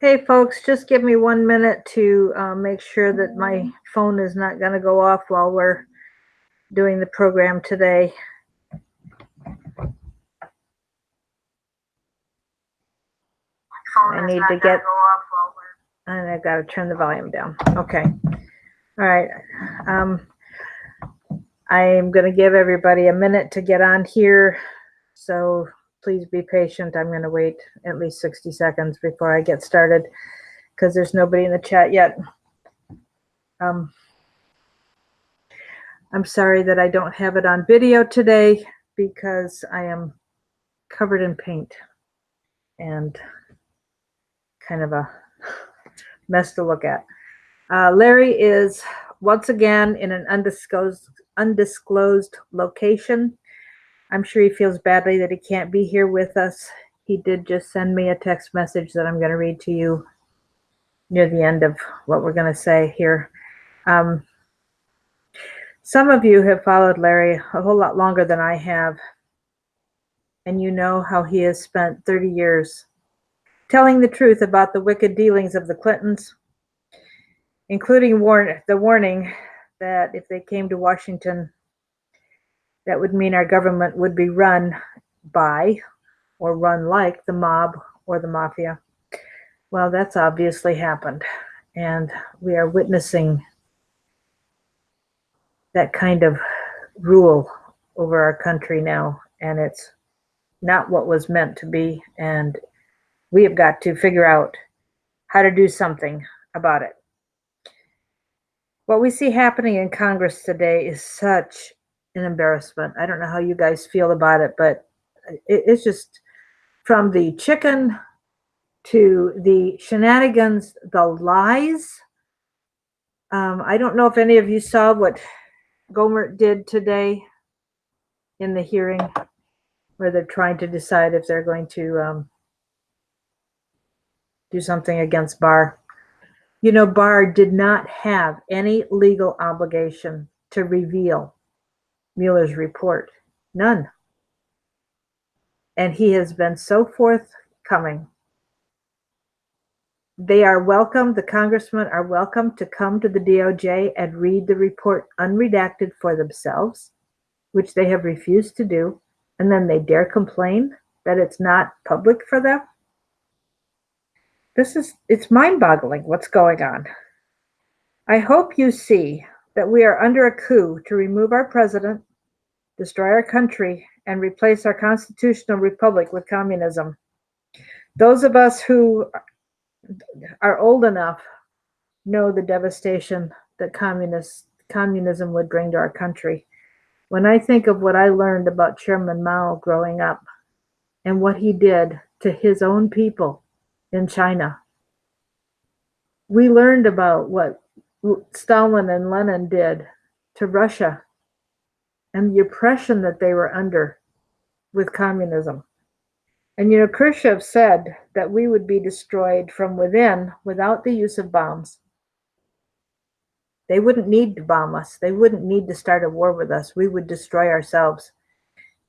Hey folks, just give me 1 minute to make sure that my phone is not going to go off while we're doing the program today. I need to get, and I've got to turn the volume down. Okay. All right. I'm going to give everybody a minute to get on here, so please be patient. I'm going to wait at least 60 seconds before I get started because there's nobody in the chat yet. I'm sorry that I don't have it on video today because I am covered in paint and kind of a mess to look at. Larry is once again in an undisclosed location. I'm sure he feels badly that he can't be here with us. He did just send me a text message that I'm going to read to you near the end of what we're going to say here. Some of you have followed Larry a whole lot longer than I have, and you know how he has spent 30 years telling the truth about the wicked dealings of the Clintons, including the warning that if they came to Washington, that would mean our government would be run by or run like the mob or the mafia. Well, that's obviously happened, and we are witnessing that kind of rule over our country now, and it's not what was meant to be, and we have got to figure out how to do something about it. What we see happening in Congress today is such an embarrassment. I don't know how you guys feel about it, but it's just from the chicken to the shenanigans, the lies. I don't know if any of you saw what Gohmert did today in the hearing where they're trying to decide if they're going to do something against Barr. You know, Barr did not have any legal obligation to reveal Mueller's report. None. And he has been so forthcoming. They are welcome, the congressmen are welcome to come to the DOJ and read the report unredacted for themselves, which they have refused to do, and then they dare complain that it's not public for them. It's mind-boggling what's going on. I hope you see that we are under a coup to remove our president, destroy our country, and replace our constitutional republic with communism. Those of us who are old enough know the devastation that communism would bring to our country. When I think of what I learned about Chairman Mao growing up and what he did to his own people in China, we learned about what Stalin and Lenin did to Russia and the oppression that they were under with communism. And you know, Khrushchev said that we would be destroyed from within without the use of bombs. They wouldn't need to bomb us. They wouldn't need to start a war with us. We would destroy ourselves,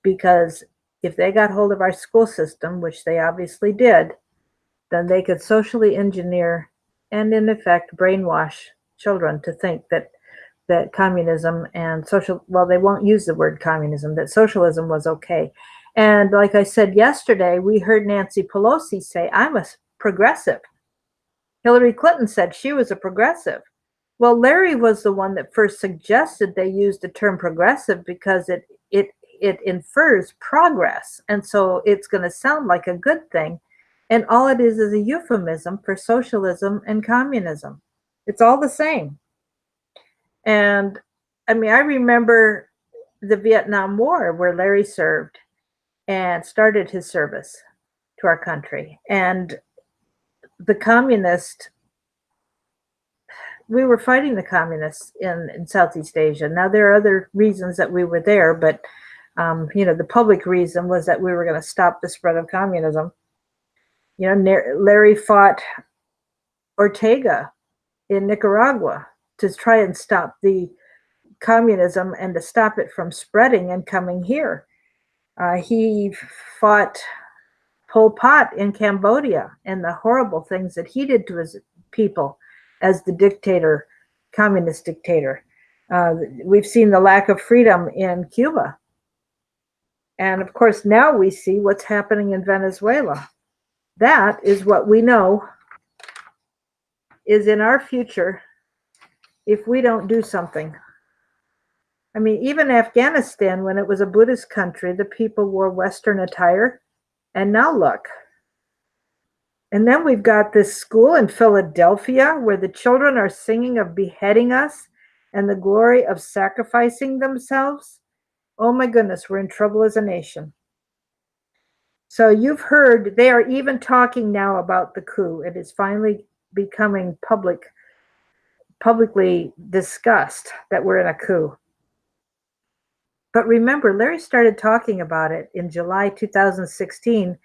because if they got hold of our school system, which they obviously did, then they could socially engineer and in effect brainwash children to think that communism and they won't use the word communism, that socialism was okay. And like I said yesterday, we heard Nancy Pelosi say, I'm a progressive. Hillary Clinton said she was a progressive. Well, Larry was the one that first suggested they use the term progressive because it infers progress. And so it's going to sound like a good thing. And all it is a euphemism for socialism and communism. It's all the same. And I mean, I remember the Vietnam War where Larry served and started his service to our country. And the communists, we were fighting the communists in Southeast Asia. Now, there are other reasons that we were there, but you know, the public reason was that we were going to stop the spread of communism. You know, Larry fought Ortega in Nicaragua to try and stop the communism and to stop it from spreading and coming here. He fought Pol Pot in Cambodia and the horrible things that he did to his people as the dictator, communist dictator. We've seen the lack of freedom in Cuba. And of course, now we see what's happening in Venezuela. That is what we know is in our future if we don't do something. I mean, even Afghanistan, when it was a Buddhist country, the people wore Western attire. And now look. And then we've got this school in Philadelphia where the children are singing of beheading us and the glory of sacrificing themselves. Oh my goodness, we're in trouble as a nation. So you've heard, they are even talking now about the coup. It is finally becoming publicly discussed that we're in a coup. But remember, Larry started talking about it in July 2016,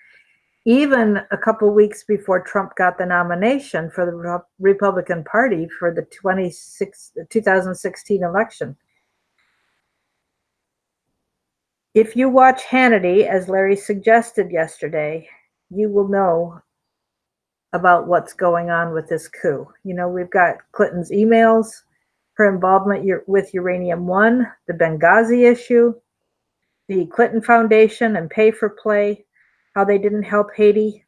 even a couple weeks before Trump got the nomination for the Republican Party for the 2016 election. If you watch Hannity, as Larry suggested yesterday, you will know about what's going on with this coup. You know, we've got Clinton's emails, her involvement with Uranium One, the Benghazi issue, the Clinton Foundation and pay for play, how they didn't help Haiti.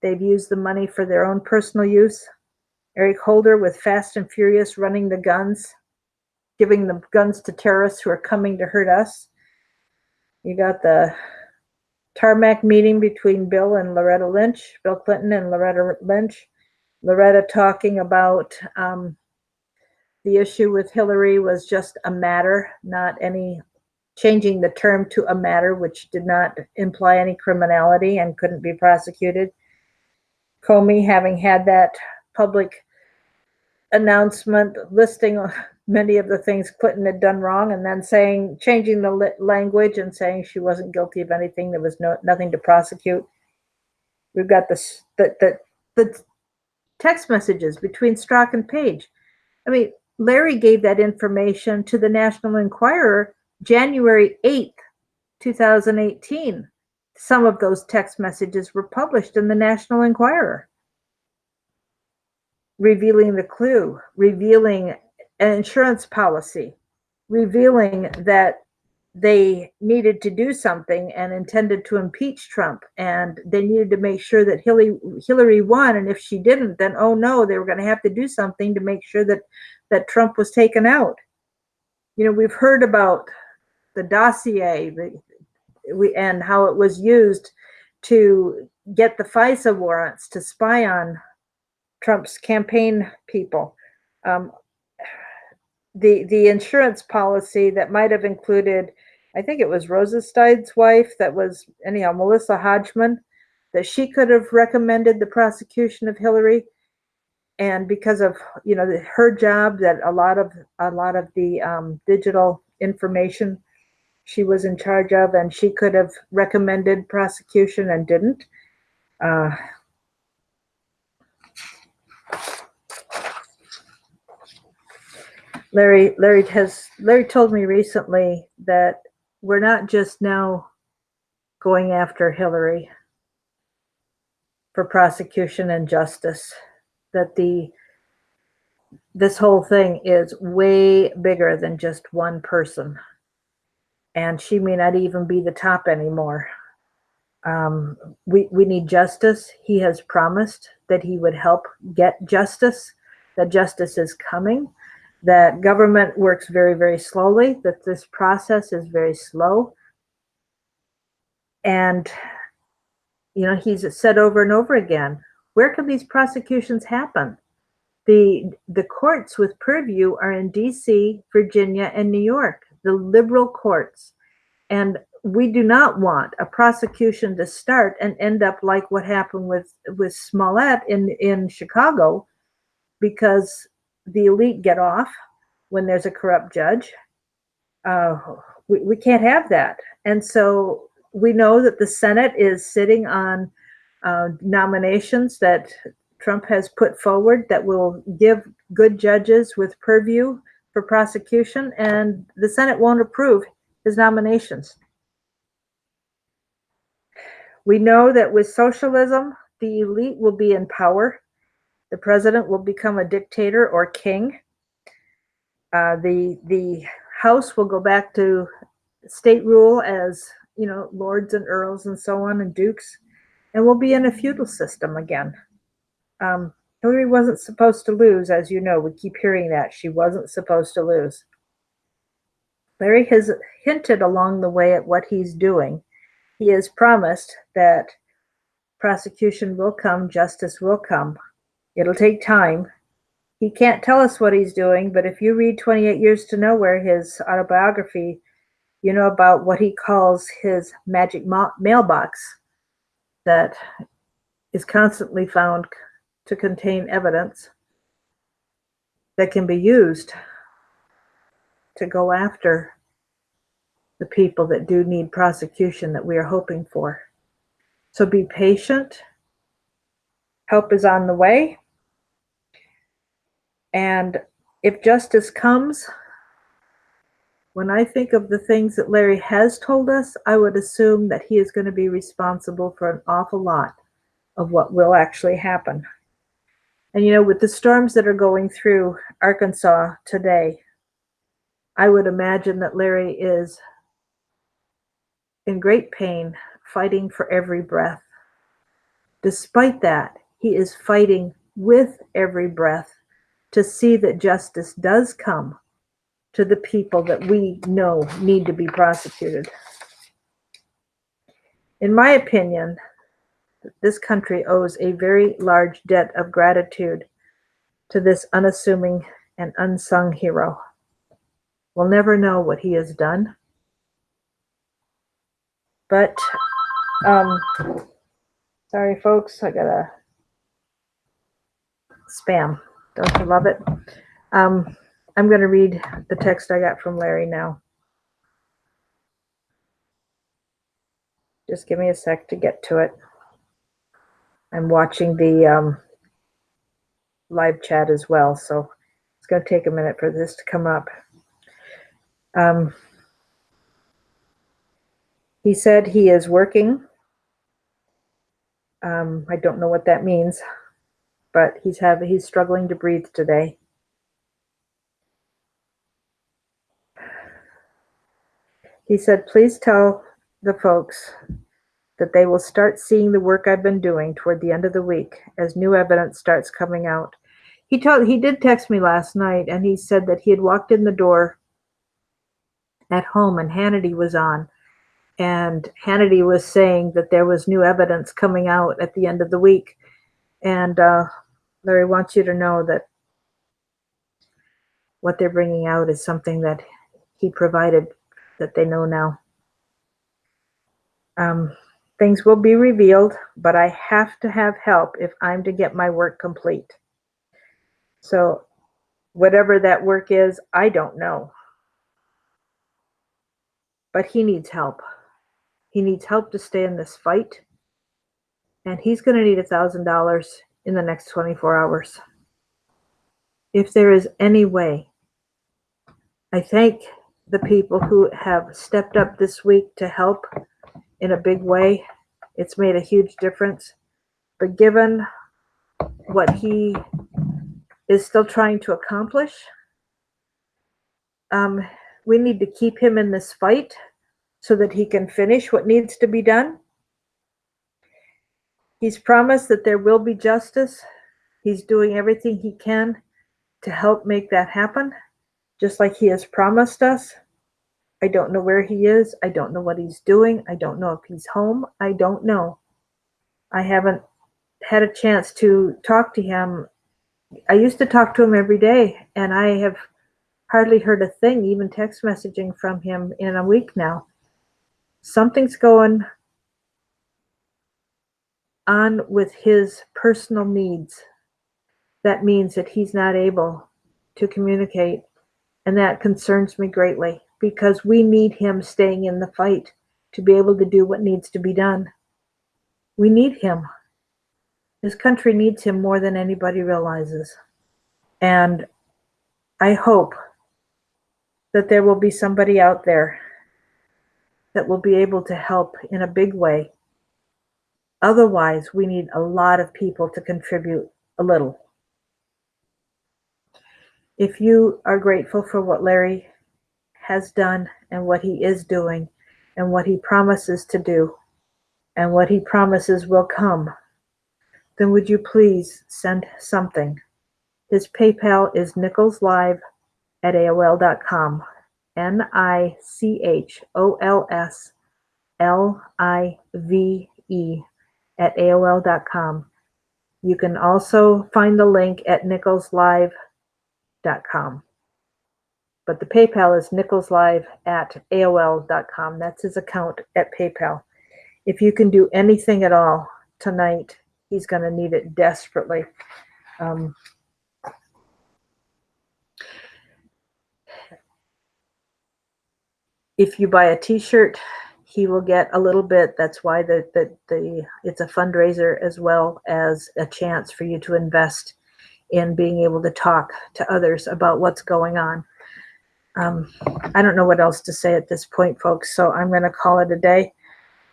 They've used the money for their own personal use. Eric Holder with Fast and Furious running the guns, giving the guns to terrorists who are coming to hurt us. You got the tarmac meeting between Bill Clinton and Loretta Lynch. Loretta talking about the issue with Hillary was just a matter, not any changing the term to a matter, which did not imply any criminality and couldn't be prosecuted. Comey having had that public announcement listing many of the things Clinton had done wrong, and then changing the language and saying she wasn't guilty of anything. There was nothing to prosecute. We've got the text messages between Strzok and Page. I mean, Larry gave that information to the National Enquirer January 8th, 2018. Some of those text messages were published in the National Enquirer, revealing the clue, revealing an insurance policy, revealing that they needed to do something and intended to impeach Trump, and they needed to make sure that Hillary won, and if she didn't, then oh no, they were going to have to do something to make sure that Trump was taken out. You know, we've heard about the dossier and how it was used to get the FISA warrants to spy on Trump's campaign people. The insurance policy that might have included, I think it was Rosenstein's wife, that was anyhow Melissa Hodgman, that she could have recommended the prosecution of Hillary, and because of her job, that a lot of the digital information she was in charge of, and she could have recommended prosecution and didn't. Larry told me recently that we're not just now going after Hillary for prosecution and justice, that this whole thing is way bigger than just one person, and she may not even be the top anymore. We need justice. He has promised that he would help get justice, that justice is coming, that government works very, very slowly, that this process is very slow. And, he's said over and over again, where can these prosecutions happen? The courts with purview are in DC, Virginia, and New York, the liberal courts. And we do not want a prosecution to start and end up like what happened with Smollett in Chicago, because the elite get off when there's a corrupt judge. We can't have that. And so we know that the Senate is sitting on nominations that Trump has put forward that will give good judges with purview for prosecution, and the Senate won't approve his nominations. We know that with socialism, the elite will be in power. The president will become a dictator or king. The House will go back to state rule as, lords and earls and so on and dukes, and we'll be in a feudal system again. Um, Hillary wasn't supposed to lose, as you know. We keep hearing that she wasn't supposed to lose. Larry has hinted along the way at what he's doing. He has promised that prosecution will come, justice will come. It'll take time. He can't tell us what he's doing, but if you read 28 Years to Nowhere, his autobiography, you know about what he calls his magic mailbox that is constantly found to contain evidence that can be used to go after the people that do need prosecution that we are hoping for. So be patient. Help is on the way. And if justice comes, when I think of the things that Larry has told us, I would assume that he is going to be responsible for an awful lot of what will actually happen. And with the storms that are going through Arkansas today, I would imagine that Larry is in great pain, fighting for every breath. Despite that, he is fighting with every breath to see that justice does come to the people that we know need to be prosecuted. In my opinion, this country owes a very large debt of gratitude to this unassuming and unsung hero. We'll never know what he has done, but sorry folks, I got a spam. Don't you love it? I'm going to read the text I got from Larry now. Just give me a sec to get to it. I'm watching the live chat as well, so it's going to take a minute for this to come up. He said he is working. I don't know what that means, but he's struggling to breathe today. He said, please tell the folks that they will start seeing the work I've been doing toward the end of the week as new evidence starts coming out. He did text me last night, and he said that he had walked in the door at home and Hannity was on, and Hannity was saying that there was new evidence coming out at the end of the week. And Larry wants you to know that what they're bringing out is something that he provided, that they know now. Things will be revealed, but I have to have help if I'm to get my work complete. So whatever that work is, I don't know. But he needs help. He needs help to stay in this fight. And he's going to need $1,000 in the next 24 hours. If there is any way, I thank the people who have stepped up this week to help in a big way. It's made a huge difference. But given what he is still trying to accomplish, we need to keep him in this fight so that he can finish what needs to be done. He's promised that there will be justice. He's doing everything he can to help make that happen, just like he has promised us. I don't know where he is. I don't know what he's doing. I don't know if he's home. I don't know. I haven't had a chance to talk to him. I used to talk to him every day, and I have hardly heard a thing, even text messaging from him, in a week now. Something's going on with his personal needs. That means that he's not able to communicate, and that concerns me greatly, because we need him staying in the fight to be able to do what needs to be done. We need him. This country needs him more than anybody realizes. And I hope that there will be somebody out there that will be able to help in a big way Otherwise, we need a lot of people to contribute a little. If you are grateful for what Larry has done and what he is doing and what he promises to do and what he promises will come, then would you please send something? His PayPal is nicholslive@aol.com. NICHOLSLIVE@aol.com. You can also find the link at nicholslive.com. But the PayPal is nicholslive@aol.com. That's his account at PayPal. If you can do anything at all tonight, he's going to need it desperately. If you buy a t-shirt, he will get a little bit. That's why it's a fundraiser as well as a chance for you to invest in being able to talk to others about what's going on. I don't know what else to say at this point, folks, so I'm going to call it a day.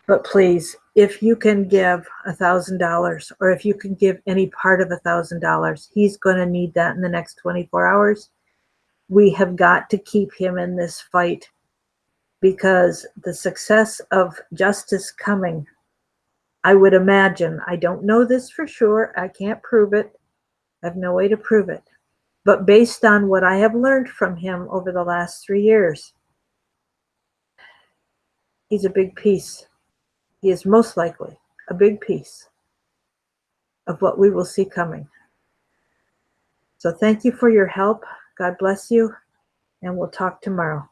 But please, if you can give $1,000 or if you can give any part of $1,000, he's going to need that in the next 24 hours. We have got to keep him in this fight because the success of justice coming, I would imagine, I don't know this for sure, I can't prove it, I have no way to prove it, but based on what I have learned from him over the last 3 years, he's a big piece. He is most likely a big piece of what we will see coming. So thank you for your help. God bless you, and we'll talk tomorrow.